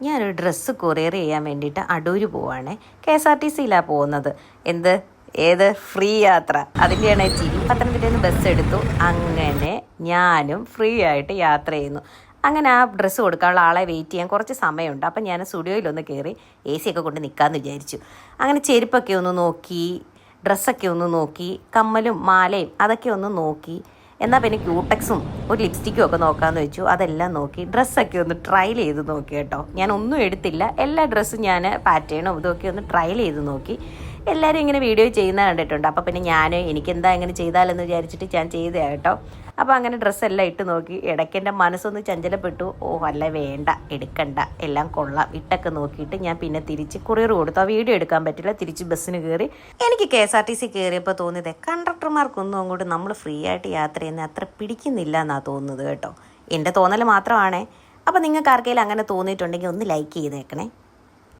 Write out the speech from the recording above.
ഞാനൊരു dress courier ചെയ്യാൻ വേണ്ടിയിട്ട് അടൂര് പോവാണേ. KSRTCയിലാണ് പോകുന്നത്. ഏത് ഫ്രീ യാത്ര, അതിൻ്റെയാണ് ചിരി. പത്തനംതിട്ടയിൽ നിന്ന് ബസ് എടുത്തു. അങ്ങനെ ഞാനും ഫ്രീ ആയിട്ട് യാത്ര ചെയ്യുന്നു. അങ്ങനെ ആ ഡ്രസ്സ് കൊടുക്കാനുള്ള ആളെ വെയിറ്റ് ചെയ്യാൻ കുറച്ച് സമയമുണ്ട്. അപ്പം ഞാൻ സ്റ്റുഡിയോയിലൊന്ന് കയറി AC ഒക്കെ കൊണ്ട് നിൽക്കാമെന്ന് വിചാരിച്ചു. അങ്ങനെ ചെരുപ്പൊക്കെ ഒന്ന് നോക്കി, ഡ്രസ്സൊക്കെ ഒന്ന് നോക്കി, കമ്മലും മാലയും അതൊക്കെ ഒന്ന് നോക്കി. എന്നാൽ പിന്നെ ക്യൂടെക്സും ഒരു ലിപ്സ്റ്റിക്കും ഒക്കെ നോക്കാമെന്ന് വെച്ചു. അതെല്ലാം നോക്കി ഡ്രസ്സൊക്കെ ഒന്ന് ട്രയൽ ചെയ്ത് നോക്കി കേട്ടോ. ഞാൻ ഒന്നും എടുത്തില്ല, എല്ലാ ഡ്രസ്സും ഞാൻ പാറ്റേണും ഇതൊക്കെ ഒന്ന് ട്രയൽ ചെയ്ത് നോക്കി. എല്ലാവരും ഇങ്ങനെ വീഡിയോ ചെയ്യുന്ന കണ്ടിട്ടുണ്ട്. അപ്പോൾ പിന്നെ എനിക്കെന്താ ഇങ്ങനെ ചെയ്താലെന്ന് വിചാരിച്ചിട്ട് ഞാൻ ചെയ്തതാണ് കേട്ടോ. അപ്പോൾ അങ്ങനെ ഡ്രസ്സെല്ലാം ഇട്ട് നോക്കി. ഇടയ്ക്ക് എൻ്റെ മനസ്സൊന്ന് ചഞ്ചലപ്പെട്ടു. അല്ല വേണ്ട, എടുക്കണ്ട, എല്ലാം കൊള്ളാം ഇട്ടൊക്കെ നോക്കിയിട്ട് ഞാൻ പിന്നെ തിരിച്ച് കൊറിയർ കൊടുത്തു. ആ വീഡിയോ എടുക്കാൻ പറ്റില്ല, തിരിച്ച് ബസ്സിന് കയറി. എനിക്ക് KSRTC കയറിയപ്പോൾ തോന്നിയത് കണ്ടക്ടർമാർക്കൊന്നും അങ്ങോട്ട് നമ്മൾ ഫ്രീ ആയിട്ട് യാത്ര ചെയ്യുന്നത് അത്ര പിടിക്കുന്നില്ല എന്നാണ് തോന്നുന്നത് കേട്ടോ. എൻ്റെ തോന്നൽ മാത്രമാണേ. അപ്പോൾ നിങ്ങൾക്ക് ആർക്കെങ്കിലും അങ്ങനെ തോന്നിയിട്ടുണ്ടെങ്കിൽ ഒന്ന് ലൈക്ക് ചെയ്തേക്കണേ.